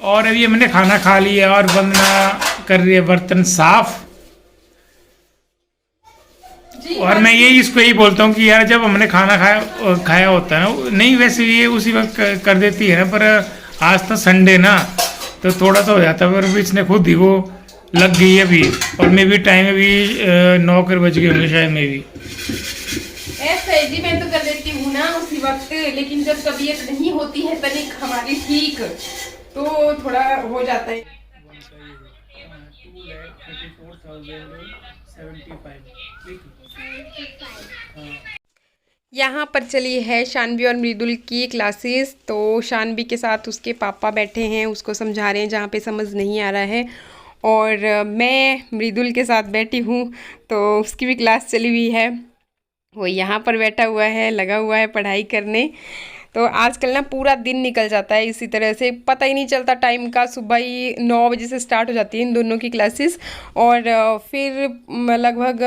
और अभी हमने खाना खा लिया और वंदना कर रही है बर्तन साफ। और मैं यही इसको यही बोलता हूँ कि यार जब हमने खाना खाया खाया होता है ना, नहीं वैसे ये उसी वक्त कर देती है ना, पर आज तो संडे ना, तो थोड़ा तो हो जाता है, पर अभी इसने खुद ही वो लग गई है अभी। और मैं भी टाइम अभी 9 बज गए होंगे शायद में भी। ऐसे जी मैं तो कर देती हूँ ना उसी वक्त, लेकिन जब तबीयत नहीं होती है तनिक हमारी ठीक, तो थोड़ा हो जाता है। यहाँ पर चली है शानवी और मृदुल की क्लासेस। तो शानवी के साथ उसके पापा बैठे हैं, उसको समझा रहे हैं जहाँ पे समझ नहीं आ रहा है। और मैं मृदुल के साथ बैठी हूँ, तो उसकी भी क्लास चली हुई है। वो यहाँ पर बैठा हुआ है, लगा हुआ है पढ़ाई करने। तो आजकल ना पूरा दिन निकल जाता है इसी तरह से, पता ही नहीं चलता टाइम का। सुबह ही 9 बजे से स्टार्ट हो जाती है इन दोनों की क्लासेस, और फिर लगभग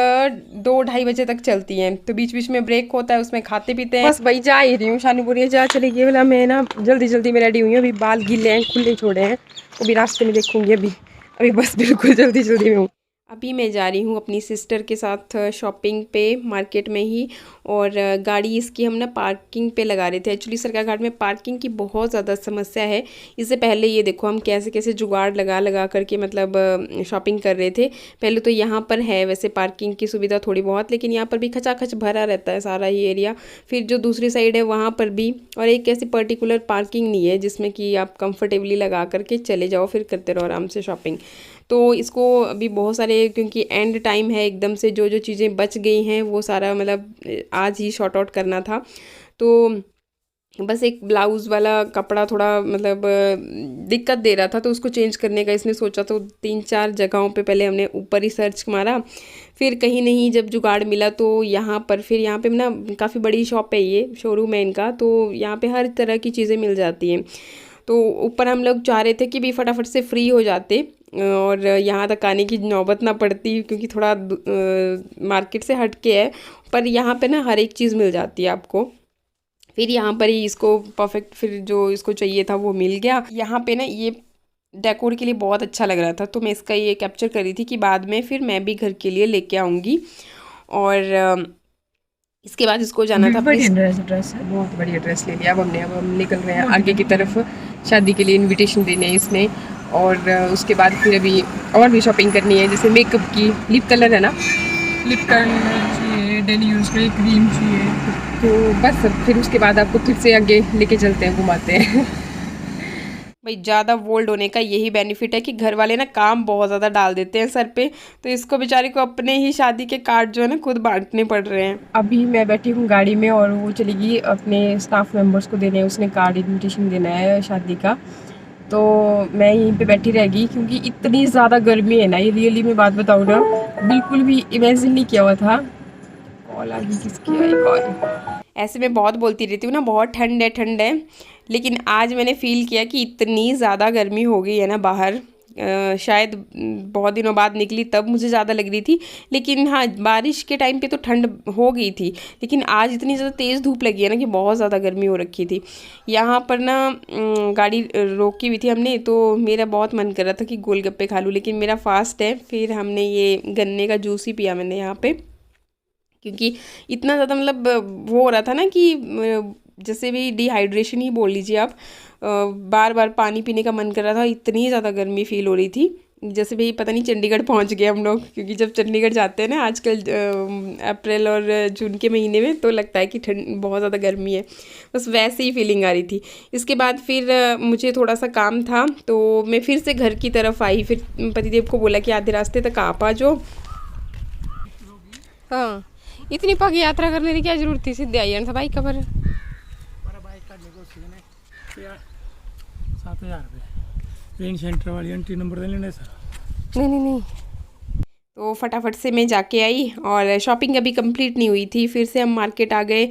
2-2:30 बजे तक चलती हैं। तो बीच बीच में ब्रेक होता है, उसमें खाते पीते हैं। बस भाई जा ही रही हूँ, शानू बोल रही है जा चलेगी, बोला मैं ना जल्दी जल्दी में रेडी हुई हूँ, अभी बाल गीले हैं, खुले छोड़े हैं, वो भी रास्ते में देखूँगी। अभी बस बिल्कुल जल्दी जल्दी में हूँ। अभी मैं जा रही हूँ अपनी सिस्टर के साथ शॉपिंग पे, मार्केट में ही। और गाड़ी इसकी हम ना पार्किंग पे लगा रहे थे। एक्चुअली सरकार घाट में पार्किंग की बहुत ज़्यादा समस्या है। इससे पहले ये देखो हम कैसे कैसे जुगाड़ लगा लगा करके मतलब शॉपिंग कर रहे थे। पहले तो यहाँ पर है वैसे पार्किंग की सुविधा थोड़ी बहुत, लेकिन यहाँ पर भी खचाखच भरा रहता है सारा ही एरिया। फिर जो दूसरी साइड है वहाँ पर भी, और एक ऐसी पर्टिकुलर पार्किंग नहीं है जिसमें कि आप कंफर्टेबली लगा करके चले जाओ, फिर करते रहो आराम से शॉपिंग। तो इसको अभी बहुत सारे, क्योंकि एंड टाइम है एकदम से, जो जो चीज़ें बच गई हैं वो सारा मतलब आज ही शॉर्ट आउट करना था। तो बस एक ब्लाउज़ वाला कपड़ा थोड़ा मतलब दिक्कत दे रहा था, तो उसको चेंज करने का इसने सोचा। तो 3-4 जगहों पे पहले हमने ऊपर ही सर्च मारा, फिर कहीं नहीं जब जुगाड़ मिला तो यहाँ पर, फिर यहाँ पे ना काफ़ी बड़ी शॉप है, ये शोरूम है इनका, तो यहाँ पे हर तरह की चीज़ें मिल जाती हैं। तो ऊपर हम लोग चाह रहे थे कि भी फटाफट से फ्री हो जाते और यहाँ तक आने की नौबत ना पड़ती, क्योंकि थोड़ा मार्केट से हट के है, पर यहाँ पे ना हर एक चीज़ मिल जाती है आपको। फिर यहाँ पर ही इसको परफेक्ट, फिर जो इसको चाहिए था वो मिल गया। यहाँ पे ना ये डेकोर के लिए बहुत अच्छा लग रहा था, तो मैं इसका ये कैप्चर कर रही थी कि बाद में फिर मैं भी घर के लिए लेके आऊँगी। और इसके बाद इसको जाना था। बढ़िया ड्रेस है, बहुत बढ़िया ड्रेस ले लिया अब हमने। अब हम निकल रहे हैं आगे की तरफ, शादी के लिए इनविटेशन देने हैं इसने। और उसके बाद फिर अभी और भी शॉपिंग करनी है, जैसे मेकअप की, लिप कलर है ना, लिप कलर चाहिए, डेली यूज़ के लिए क्रीम चाहिए। तो बस फिर उसके बाद आपको फिर से आगे लेके चलते हैं, घुमाते हैं। भाई ज़्यादा बोल्ड होने का यही बेनिफिट है कि घर वाले ना काम बहुत ज़्यादा डाल देते हैं सर पे, तो इसको बेचारे को अपने ही शादी के कार्ड जो है ना खुद बांटने पड़ रहे हैं। अभी मैं बैठी हूँ गाड़ी में और वो चलेगी अपने स्टाफ मेंबर्स को देने, उसने कार्ड इन्विटेशन देना है शादी का। तो मैं यहीं पे बैठी रहेगी, क्योंकि इतनी ज़्यादा गर्मी है ना, ये रियली मैं बात बताऊँ ना, बिल्कुल भी इमेजिन नहीं किया हुआ था। कॉल आ गई, किसकी आई कॉल? ऐसे मैं बहुत बोलती रहती हूँ ना बहुत ठंड है ठंड है, लेकिन आज मैंने फ़ील किया कि इतनी ज़्यादा गर्मी हो गई है ना बाहर। शायद बहुत दिनों बाद निकली तब मुझे ज़्यादा लग रही थी, लेकिन हाँ बारिश के टाइम पे तो ठंड हो गई थी, लेकिन आज इतनी ज़्यादा तेज़ धूप लगी है ना कि बहुत ज़्यादा गर्मी हो रखी थी। यहाँ पर ना गाड़ी रोकी हुई थी हमने, तो मेरा बहुत मन कर रहा था कि गोलगप्पे खा लूँ, लेकिन मेरा फास्ट है। फिर हमने ये गन्ने का जूस ही पिया मैंने यहाँ पे, क्योंकि इतना ज़्यादा मतलब वो हो रहा था ना कि जैसे भी डिहाइड्रेशन ही बोल लीजिए आप, बार बार पानी पीने का मन कर रहा था, इतनी ज़्यादा गर्मी फील हो रही थी। जैसे भाई पता नहीं चंडीगढ़ पहुंच गए हम लोग, क्योंकि जब चंडीगढ़ जाते हैं ना आजकल अप्रैल और जून के महीने में, तो लगता है कि ठंड बहुत ज़्यादा गर्मी है, बस वैसे ही फीलिंग आ रही थी। इसके बाद फिर मुझे थोड़ा सा काम था, तो मैं फिर से घर की तरफ आई। फिर पतिदेव को बोला कि आधे रास्ते तक आप आ जाओ। हाँ, इतनी पग यात्रा करने की क्या जरूरत थी, सीधे आई था बाइक का। पर 7,000 रुपये रेंज सेंटर वाली एंट्री नंबर दे लेने सर। नहीं। तो फटाफट से मैं जाके आई, और शॉपिंग अभी कंप्लीट नहीं हुई थी। फिर से हम मार्केट आ गए,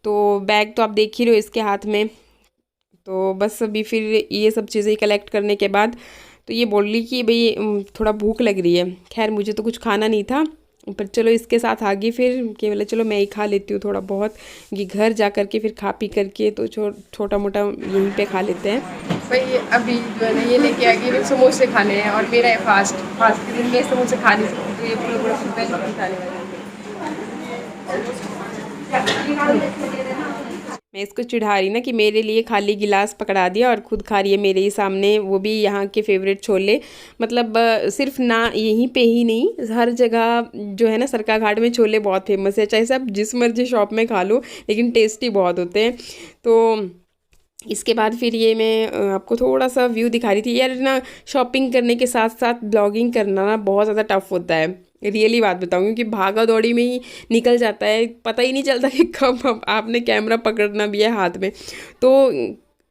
तो बैग तो आप देख ही रहे हो इसके हाथ में। तो बस अभी फिर ये सब चीज़ें कलेक्ट करने के बाद तो ये बोल रही कि भाई थोड़ा भूख लग रही है। खैर मुझे तो कुछ खाना नहीं था, पर चलो इसके साथ आ गई फिर कि बोले चलो मैं ही खा लेती हूँ थोड़ा बहुत, कि घर जा कर के फिर खा पी करके तो छोटा मोटा यहीं पे खा लेते हैं। भाई अभी जो है ना ये लेके आ गई, मैं समोसे खाने हैं और मेरा है फास्ट के दिन में समोसे खा नहीं सकती, तो ये पूरा पूरा पहले खाने वाला है। मैं इसको चिढ़ा रही ना कि मेरे लिए खाली गिलास पकड़ा दिया और खुद खा रही है मेरे ही सामने, वो भी यहाँ के फेवरेट छोले। मतलब सिर्फ ना यहीं पे ही नहीं, हर जगह जो है ना सरका घाट में छोले बहुत फेमस है, चाहे सब जिस मर्जी शॉप में खा लो, लेकिन टेस्टी बहुत होते हैं। तो इसके बाद फिर ये मैं आपको थोड़ा सा व्यू दिखा रही थी। यार ना शॉपिंग करने के साथ साथ ब्लॉगिंग करना ना बहुत ज़्यादा टफ होता है, रियली बात बताऊँ, क्योंकि भागा दौड़ी में ही निकल जाता है, पता ही नहीं चलता कि कब आपने कैमरा पकड़ना भी है हाथ में। तो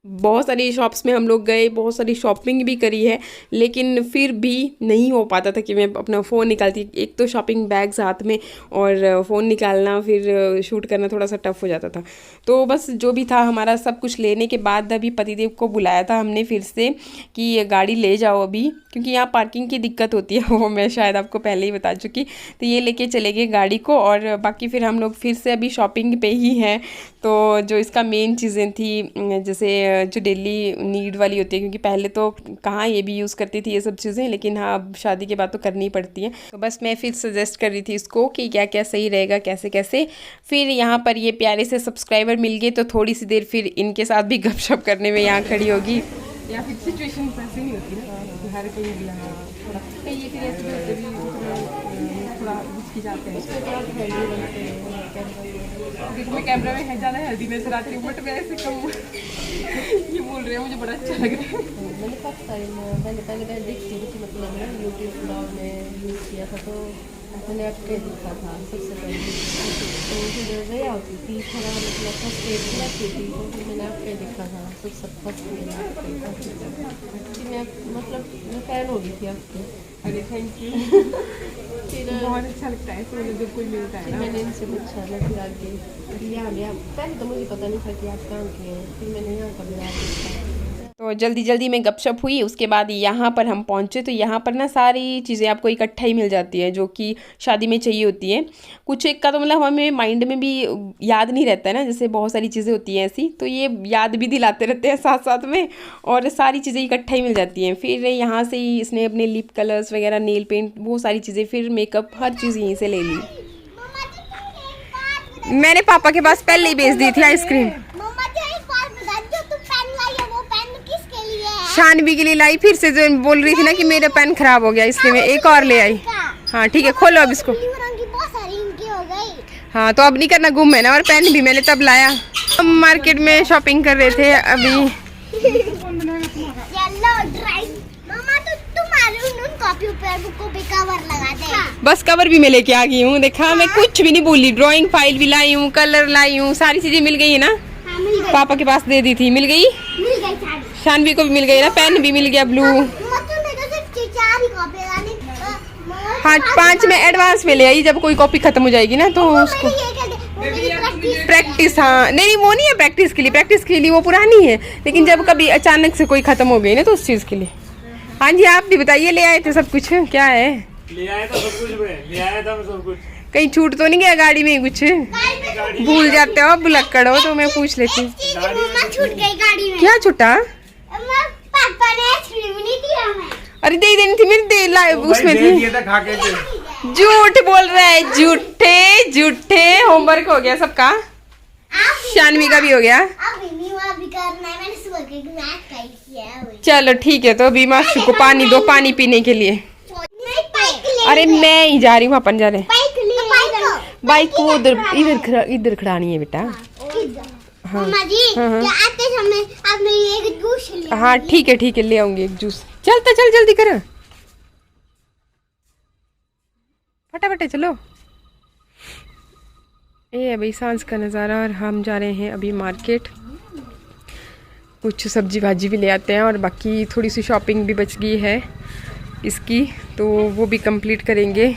बहुत सारी शॉप्स में हम लोग गए, बहुत सारी शॉपिंग भी करी है, लेकिन फिर भी नहीं हो पाता था कि मैं अपना फ़ोन निकालती। एक तो शॉपिंग बैग्स हाथ में और फ़ोन निकालना फिर शूट करना थोड़ा सा टफ हो जाता था। तो बस जो भी था हमारा सब कुछ लेने के बाद अभी पतिदेव को बुलाया था हमने फिर से कि ये गाड़ी ले जाओ अभी, क्योंकि यहाँ पार्किंग की दिक्कत होती है, वो मैं शायद आपको पहले ही बता चुकी। तो ये लेके चले गए गाड़ी को और बाकी फिर हम लोग फिर से अभी शॉपिंग पे ही हैं। तो जो इसका मेन चीज़ें थी, जैसे जो डेली नीड वाली होती है, क्योंकि पहले तो कहाँ ये भी यूज़ करती थी ये सब चीज़ें, लेकिन हाँ अब शादी के बाद तो करनी ही पड़ती हैं। तो बस मैं फिर सजेस्ट कर रही थी इसको कि क्या क्या सही रहेगा, कैसे कैसे। फिर यहाँ पर ये प्यारे से सब्सक्राइबर मिल गए, तो थोड़ी सी देर फिर इनके साथ भी गपशप करने में यहाँ खड़ी होगी। या फिर सिचुएशन ऐसे नहीं होती ना, हर कहीं भी थोड़ा कहीं ये फिर ऐसे भी होते भी थोड़ा घुस जाते हैं, क्योंकि तुम्हें कैमरा में है ज़्यादा हेल्दी नजर आती है, बट मैं ऐसे कम ये बोल रहे हैं, मुझे बड़ा अच्छा लग रहा है। मैंने काफ़ी सारे मैंने पहले देखती थी, मतलब मैं यूट्यूब ब्लॉग में यूज़ किया था, तो मैंने आपके देखा था सबसे पहले, तो फिर गया होती थी थोड़ा, मतलब फर्स्ट एड लगती थी, तो फिर मैंने आपके देखा था सबसे फर्स्ट मैं मतलब मैं फ़ैन हो गई थी आपके। अरे थैंक यू, फिर बहुत अच्छा लगता है फिर जब कोई मिलता है ना। मैंने इनसे पूछा, मैं फिर आगे यहाँ लिया, पहले तो मुझे पता नहीं था कि आप कहाँ के हैं, फिर मैंने यहाँ का ब्लॉग देखा। तो जल्दी जल्दी में गपशप हुई, उसके बाद यहाँ पर हम पहुँचे। तो यहाँ पर ना सारी चीज़ें आपको इकट्ठा ही मिल जाती है जो कि शादी में चाहिए होती है। कुछ एक का तो मतलब हमें माइंड में भी याद नहीं रहता है ना, जैसे बहुत सारी चीज़ें होती हैं ऐसी, तो ये याद भी दिलाते रहते हैं साथ साथ में, और सारी चीज़ें इकट्ठा ही मिल जाती हैं। फिर यहाँ से ही इसने अपने लिप कलर्स वगैरह, नेल पेंट, वो सारी चीज़ें, फिर मेकअप, हर चीज़ यहीं से ले ली। मैंने पापा के पास पहले ही भेज दी थी आइसक्रीम। शानवी के लिए लाई, फिर से जो बोल रही थी ना कि मेरा पेन खराब हो गया, इसलिए मैं एक और ले आई। हाँ ठीक है, खोलो अब इसको। हाँ तो अब नहीं करना गुम है ना, और पेन भी मैंने तब लाया। हम मार्केट में शॉपिंग कर रहे थे अभी। बस कवर भी मैं लेके आ गई हूँ, देखा मैं कुछ भी नहीं भूली। ड्राइंग फाइल भी लाई हूँ, कलर लाई हूँ, सारी चीजें मिल गई है ना। पापा के पास दे दी थी, मिल गई। शानवी को भी मिल गई ना, पेन भी मिल गया ब्लू। हाँ 5 में एडवांस में ले आई, जब कोई कॉपी खत्म हो जाएगी ना तो उसको प्रैक्टिस। हाँ नहीं वो नहीं है प्रैक्टिस के लिए, प्रैक्टिस के लिए वो पुरानी है, लेकिन जब कभी अचानक से कोई खत्म हो गई ना तो उस चीज़ के लिए। हाँ जी आप भी बताइए, ले आए थे सब कुछ, क्या है? ले आया था सब कुछ, ले आया था मैं सब कुछ। कहीं छूट तो नहीं गया गाड़ी में कुछ? भूल जाते हो बुलक्कड़ हो, तो मैं पूछ लेती। छूट गई गाड़ी में। क्या छूटा? पापा ने आइसक्रीम नहीं दिया हमें। अरे दे देनी थी, मेरी दे ला उसमें थी। खा के झूठ बोल रहा है, झूठे झूठे। होमवर्क हो गया सबका, शानवी का भी हो गया। भी करना है, मैंने सुबह के किया है। चलो ठीक है, तो अभी माशू को पानी दो, पानी पीने के लिए। अरे मैं ही जा रही हूँ, अपन जा रहे हैं। बाइक को उधर इधर खड़ानी है बेटा। मम्मा जी आते समय आपने एक जूस लिया। हाँ ठीक है ले आऊंगी एक जूस। चलता चल जल्दी कर, फटाफट चलो। ये अभी सांझ का नज़ारा, और हम जा रहे हैं अभी मार्केट। कुछ सब्जी भाजी भी ले आते हैं, और बाकी थोड़ी सी शॉपिंग भी बच गई है इसकी, तो वो भी कंप्लीट करेंगे।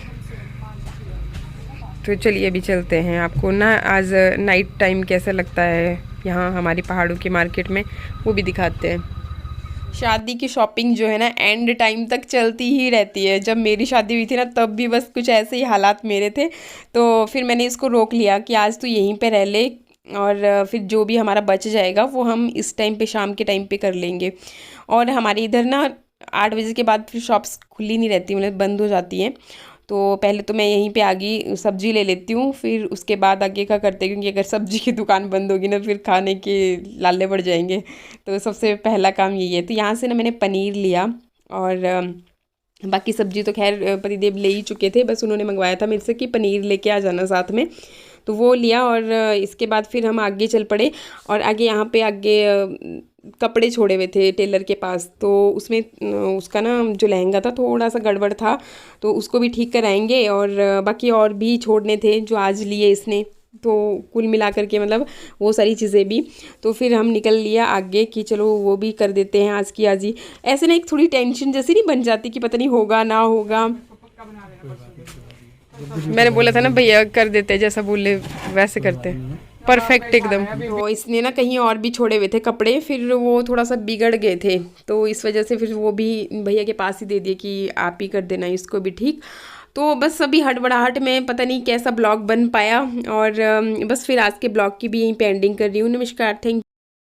तो चलिए अभी चलते हैं। आपको ना आज नाइट टाइम कैसा लगता है यहाँ हमारी पहाड़ों की मार्केट में, वो भी दिखाते हैं। शादी की शॉपिंग जो है ना एंड टाइम तक चलती ही रहती है। जब मेरी शादी हुई थी ना तब भी बस कुछ ऐसे ही हालात मेरे थे, तो फिर मैंने इसको रोक लिया कि आज तू यहीं पे रह ले और फिर जो भी हमारा बच जाएगा वो हम इस टाइम पे शाम के टाइम पे कर लेंगे। और हमारे इधर ना 8 बजे के बाद फिर शॉप्स खुली नहीं रहती, मतलब बंद हो जाती हैं। तो पहले तो मैं यहीं पे आगे सब्ज़ी ले लेती हूँ, फिर उसके बाद आगे का करते हैं, क्योंकि अगर सब्ज़ी की दुकान बंद होगी ना फिर खाने के लाले पड़ जाएंगे। तो सबसे पहला काम यही है। तो यहाँ से ना मैंने पनीर लिया और बाकी सब्ज़ी तो खैर पतिदेव ले ही चुके थे, बस उन्होंने मंगवाया था मेरे से कि पनीर लेके आ जाना साथ में, तो वो लिया। और इसके बाद फिर हम आगे चल पड़े और आगे यहाँ पे आगे कपड़े छोड़े हुए थे टेलर के पास, तो उसमें उसका ना जो लहंगा था थोड़ा सा गड़बड़ था, तो उसको भी ठीक कराएंगे। और बाकी और भी छोड़ने थे जो आज लिए इसने, तो कुल मिला करके मतलब वो सारी चीज़ें भी। तो फिर हम निकल लिया आगे कि चलो वो भी कर देते हैं आज की आज ही। ऐसे ना एक थोड़ी टेंशन जैसी नहीं बन जाती कि पता नहीं होगा ना होगा। मैंने बोला था ना भैया कर देते, जैसा बोले वैसे करते, परफेक्ट एकदम। तो इसने ना कहीं और भी छोड़े हुए थे कपड़े, फिर वो थोड़ा सा बिगड़ गए थे, तो इस वजह से फिर वो भी भैया के पास ही दे दिए कि आप ही कर देना इसको भी ठीक। तो बस अभी हड़बड़ाहट में पता नहीं कैसा ब्लॉग बन पाया, और बस फिर आज के ब्लॉग की भी यहीं पे एंडिंग कर रही हूँ। नमस्कार, थैंक